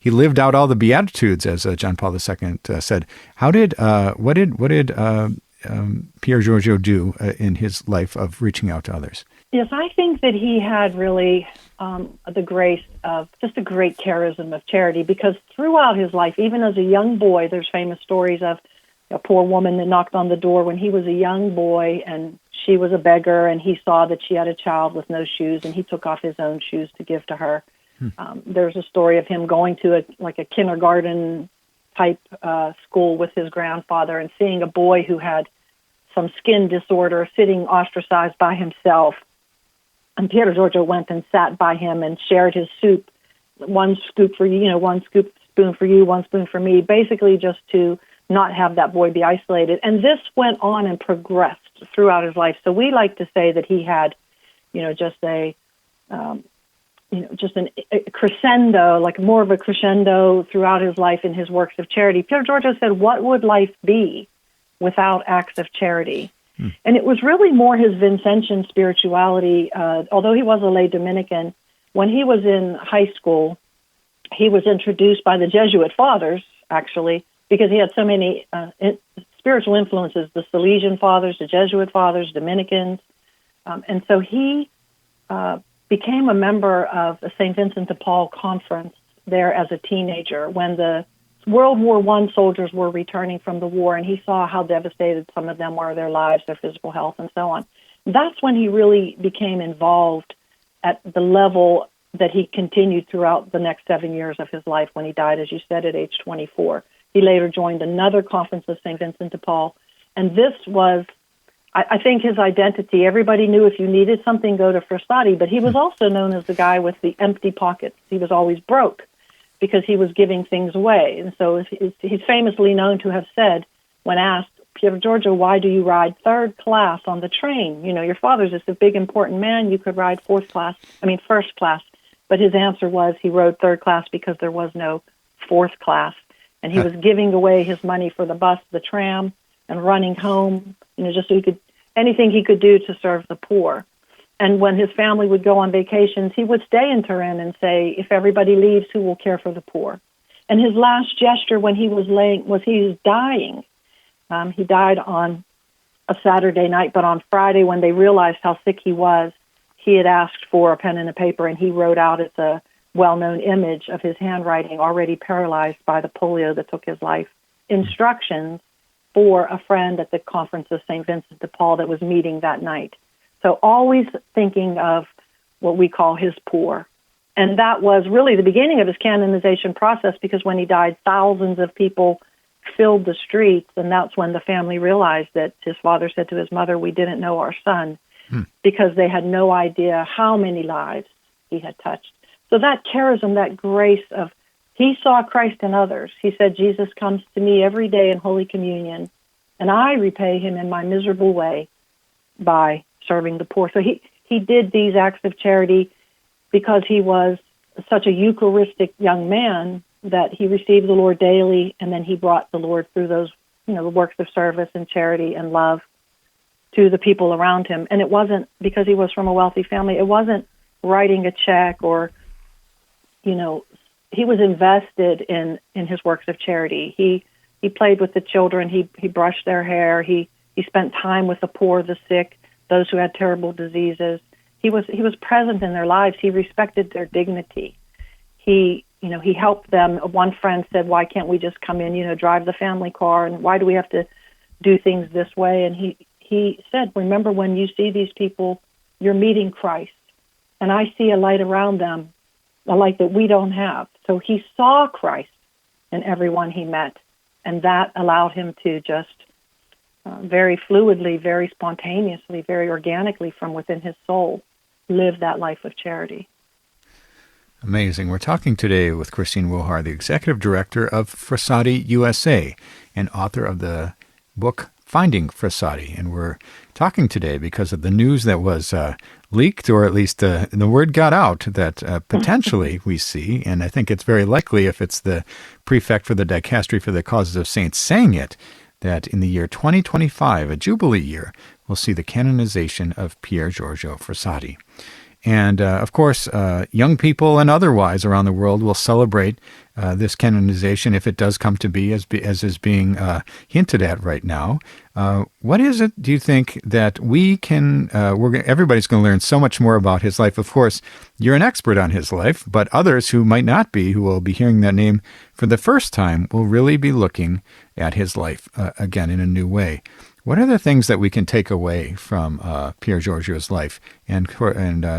he lived out all the Beatitudes, as John Paul II said. What did Pier Giorgio do in his life of reaching out to others? Yes, I think that he had really the grace of just a great charism of charity, because throughout his life, even as a young boy, there's famous stories of a poor woman that knocked on the door when he was a young boy, and she was a beggar, and he saw that she had a child with no shoes, and he took off his own shoes to give to her. There's a story of him going to a kindergarten type school with his grandfather and seeing a boy who had some skin disorder sitting ostracized by himself. And Pier Giorgio went and sat by him and shared his soup, one scoop for you, one spoon for you, one spoon for me, basically just to not have that boy be isolated. And this went on and progressed throughout his life. So we like to say that he had, just a crescendo, like more of a crescendo throughout his life in his works of charity. Pier Giorgio said, what would life be without acts of charity? And it was really more his Vincentian spirituality. Although he was a lay Dominican, when he was in high school, he was introduced by the Jesuit fathers, actually, because he had so many spiritual influences, the Salesian fathers, the Jesuit fathers, Dominicans. And so he became a member of the St. Vincent de Paul conference there as a teenager when the World War I soldiers were returning from the war, and he saw how devastated some of them were, their lives, their physical health, and so on. That's when he really became involved at the level that he continued throughout the next 7 years of his life when he died, as you said, at age 24. He later joined another conference of St. Vincent de Paul, and this was, I think, his identity. Everybody knew if you needed something, go to Frassati, but he was also known as the guy with the empty pockets. He was always broke, because he was giving things away. And so he's famously known to have said, when asked, Pier Giorgio, why do you ride third class on the train? Your father's just a big, important man. You could ride first class. But his answer was he rode third class because there was no fourth class. And he was giving away his money for the bus, the tram, and running home, just so anything he could do to serve the poor. And when his family would go on vacations, he would stay in Turin and say, if everybody leaves, who will care for the poor? And his last gesture when he was dying. He died on a Saturday night, but on Friday, when they realized how sick he was, he had asked for a pen and a paper, and he wrote out, it's a well-known image of his handwriting, already paralyzed by the polio that took his life, instructions for a friend at the conference of St. Vincent de Paul that was meeting that night. So always thinking of what we call his poor. And that was really the beginning of his canonization process, because when he died, thousands of people filled the streets, and that's when the family realized that his father said to his mother, we didn't know our son, because they had no idea how many lives he had touched. So that charism, that grace of, he saw Christ in others. He said, Jesus comes to me every day in Holy Communion, and I repay him in my miserable way by serving the poor. So he did these acts of charity because he was such a Eucharistic young man that he received the Lord daily, and then he brought the Lord through those, the works of service and charity and love to the people around him. And it wasn't because he was from a wealthy family. It wasn't writing a check or, he was invested in his works of charity. He played with the children. He brushed their hair. He spent time with the poor, the sick, those who had terrible diseases. He was present in their lives. He respected their dignity. He helped them. One friend said, "Why can't we just come in, drive the family car, and why do we have to do things this way?" And he said, "Remember, when you see these people, you're meeting Christ, and I see a light around them, a light that we don't have." So he saw Christ in everyone he met, and that allowed him to just very fluidly, very spontaneously, very organically from within his soul live that life of charity. Amazing. We're talking today with Christine Wohar, the Executive Director of Frassati USA and author of the book Finding Frassati. And we're talking today because of the news that was leaked, or at least the word got out that potentially we see, and I think it's very likely if it's the prefect for the dicastery for the causes of saints saying it, that in the year 2025, a Jubilee year, we'll see the canonization of Pier Giorgio Frassati. And, of course, young people and otherwise around the world will celebrate this canonization if it does come to be, as is being hinted at right now. What is it, do you think, that we can, everybody's going to learn so much more about his life. Of course, you're an expert on his life, but others who might not be, who will be hearing that name for the first time, will really be looking at his life again in a new way. What are the things that we can take away from Pier Giorgio's life and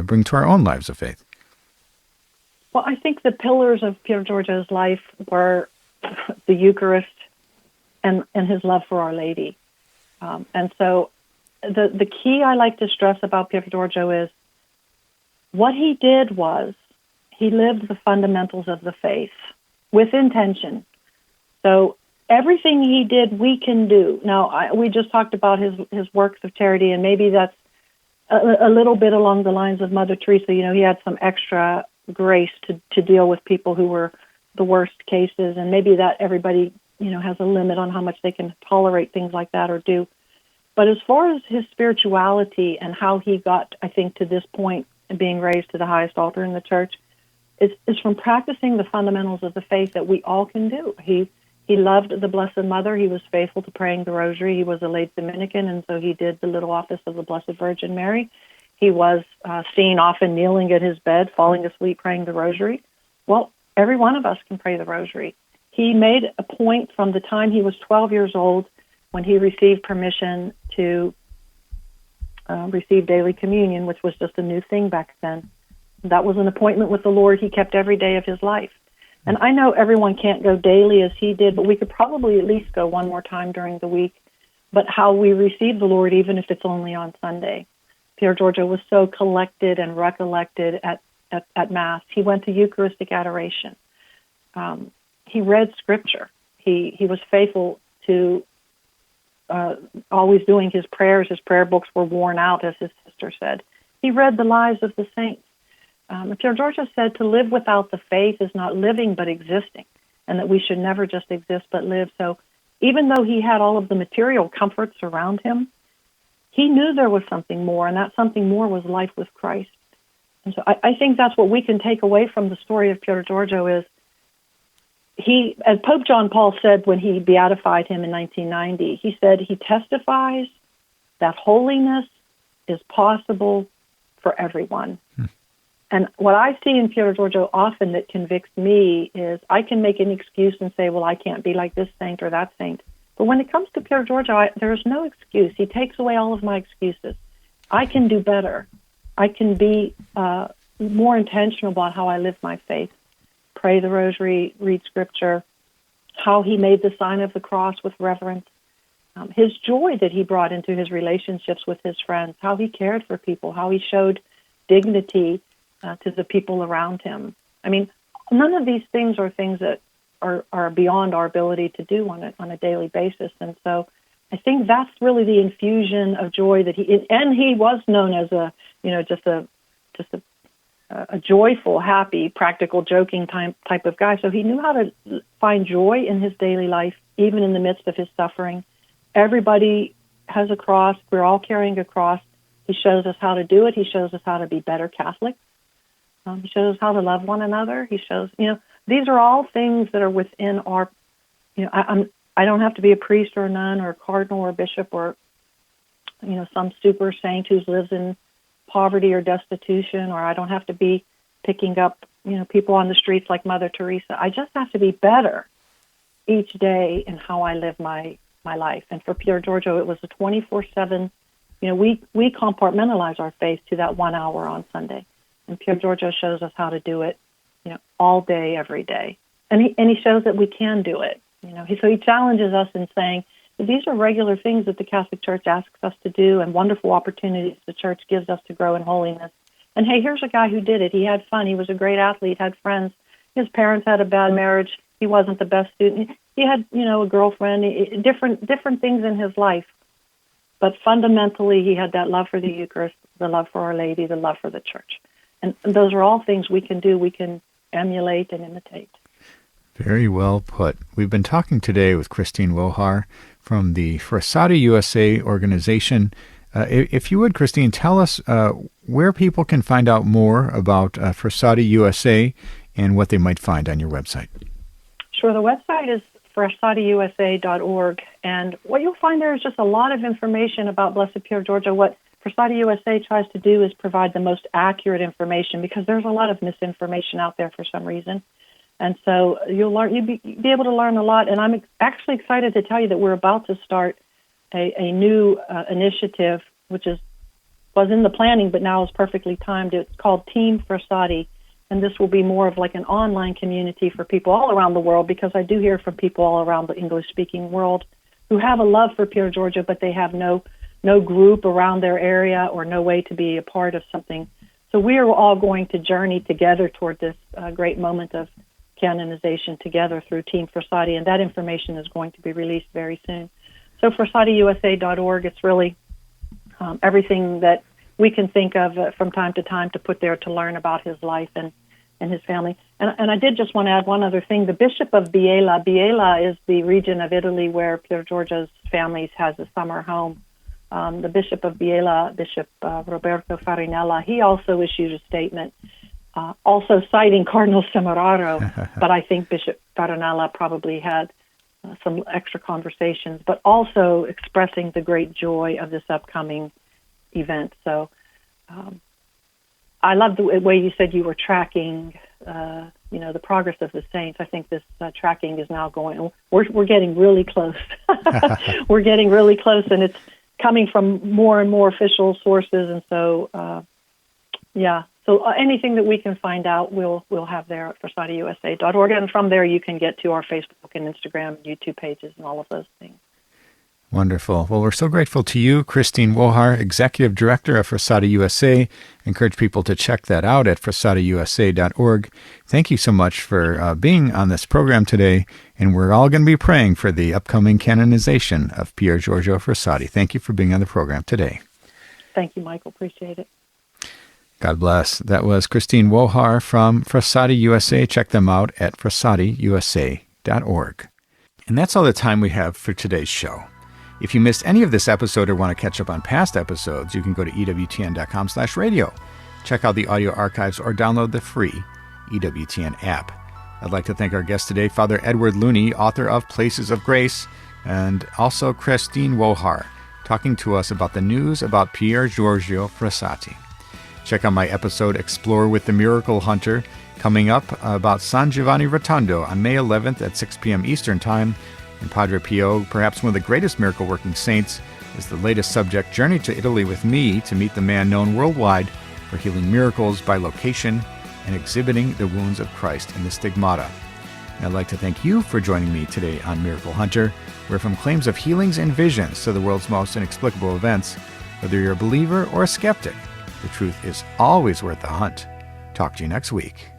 bring to our own lives of faith? Well, I think the pillars of Pier Giorgio's life were the Eucharist and his love for Our Lady. And so the key I like to stress about Pier Giorgio is what he did was he lived the fundamentals of the faith with intention. So everything he did, we can do. Now, we just talked about his works of charity, and maybe that's a little bit along the lines of Mother Teresa. He had some extra grace to deal with people who were the worst cases, and maybe that everybody, has a limit on how much they can tolerate things like that or do. But as far as his spirituality and how he got, I think, to this point, being raised to the highest altar in the church, is from practicing the fundamentals of the faith that we all can do. He loved the Blessed Mother. He was faithful to praying the Rosary. He was a late Dominican, and so he did the little office of the Blessed Virgin Mary. He was seen often kneeling at his bed, falling asleep, praying the Rosary. Well, every one of us can pray the Rosary. He made a point from the time he was 12 years old, when he received permission to receive daily communion, which was just a new thing back then. That was an appointment with the Lord he kept every day of his life. And I know everyone can't go daily as he did, but we could probably at least go one more time during the week. But how we receive the Lord, even if it's only on Sunday. Pier Giorgio was so collected and recollected at Mass. He went to Eucharistic adoration. He read Scripture. He was faithful to always doing his prayers. His prayer books were worn out, as his sister said. He read the lives of the saints. Pier Giorgio said to live without the faith is not living but existing, and that we should never just exist but live. So even though he had all of the material comforts around him, he knew there was something more, and that something more was life with Christ. And so I think that's what we can take away from the story of Pier Giorgio is he, as Pope John Paul said when he beatified him in 1990, he said he testifies that holiness is possible for everyone. And what I see in Pier Giorgio often that convicts me is I can make an excuse and say, well, I can't be like this saint or that saint. But when it comes to Pier Giorgio, there's no excuse. He takes away all of my excuses. I can do better. I can be more intentional about how I live my faith. Pray the Rosary, read Scripture, how he made the sign of the cross with reverence, his joy that he brought into his relationships with his friends, how he cared for people, how he showed dignity to the people around him. I mean, none of these things are things that are beyond our ability to do on a daily basis. And so I think that's really the infusion of joy that he was known as just a joyful, happy, practical, joking type of guy. So he knew how to find joy in his daily life, even in the midst of his suffering. Everybody has a cross. We're all carrying a cross. He shows us how to do it. He shows us how to be better Catholics. He shows us how to love one another. He shows, these are all things that are within our, I don't have to be a priest or a nun or a cardinal or a bishop or, some super saint who lives in poverty or destitution, or I don't have to be picking up, people on the streets like Mother Teresa. I just have to be better each day in how I live my life. And for Pier Giorgio, it was a 24/7, we compartmentalize our faith to that 1 hour on Sunday. And Pier Giorgio shows us how to do it, all day, every day. And he shows that we can do it. So he challenges us in saying that these are regular things that the Catholic Church asks us to do and wonderful opportunities the Church gives us to grow in holiness. And hey, here's a guy who did it. He had fun. He was a great athlete, had friends. His parents had a bad marriage. He wasn't the best student. He had, a girlfriend, different things in his life. But fundamentally, he had that love for the Eucharist, the love for Our Lady, the love for the Church. And those are all things we can do. We can emulate and imitate. Very well put. We've been talking today with Christine Wohar from the Frassati USA organization. If you would, Christine, tell us where people can find out more about Frassati USA and what they might find on your website. Sure. The website is frassatiusa.org. And what you'll find there is just a lot of information about Blessed Pier Giorgio. What Frassati USA tries to do is provide the most accurate information, because there's a lot of misinformation out there for some reason. And so you'll be able to learn a lot. And I'm actually excited to tell you that we're about to start a new initiative, which was in the planning, but now is perfectly timed. It's called Team Frassati. And this will be more of like an online community for people all around the world, because I do hear from people all around the English-speaking world who have a love for Pier Giorgio, but they have no group around their area or no way to be a part of something. So we are all going to journey together toward this great moment of canonization together through Team Frassati, and that information is going to be released very soon. So frassatiusa.org, it's really everything that we can think of from time to time to put there to learn about his life and his family. And I did just want to add one other thing. The Bishop of Biella is the region of Italy where Pier Giorgio's family has a summer home. The Bishop of Biella, Bishop Roberto Farinella, he also issued a statement, also citing Cardinal Semeraro, but I think Bishop Farinella probably had some extra conversations, but also expressing the great joy of this upcoming event. So I love the way you said you were tracking, the progress of the saints. I think this tracking is now going. We're getting really close. We're getting really close, and it's coming from more and more official sources. And so, So anything that we can find out, we'll have there at frassatiusa.org, and from there you can get to our Facebook and Instagram, and YouTube pages, and all of those things. Wonderful. Well, we're so grateful to you, Christine Wohar, Executive Director of Frassati USA. Encourage people to check that out at frassatiusa.org. Thank you so much for being on this program today, and we're all going to be praying for the upcoming canonization of Pier Giorgio Frassati. Thank you for being on the program today. Thank you, Michael. Appreciate it. God bless. That was Christine Wohar from Frassati USA. Check them out at frassatiusa.org. And that's all the time we have for today's show. If you missed any of this episode or want to catch up on past episodes, you can go to EWTN.com/radio. Check out the audio archives or download the free EWTN app. I'd like to thank our guest today, Father Edward Looney, author of Places of Grace, and also Christine Wohar, talking to us about the news about Pier Giorgio Frassati. Check out my episode, Explore with the Miracle Hunter, coming up about San Giovanni Rotondo on May 11th at 6 p.m. Eastern Time. And Padre Pio, perhaps one of the greatest miracle-working saints, is the latest subject. Journey to Italy with me to meet the man known worldwide for healing miracles by location and exhibiting the wounds of Christ in the stigmata. And I'd like to thank you for joining me today on Miracle Hunter, where from claims of healings and visions to the world's most inexplicable events, whether you're a believer or a skeptic, the truth is always worth the hunt. Talk to you next week.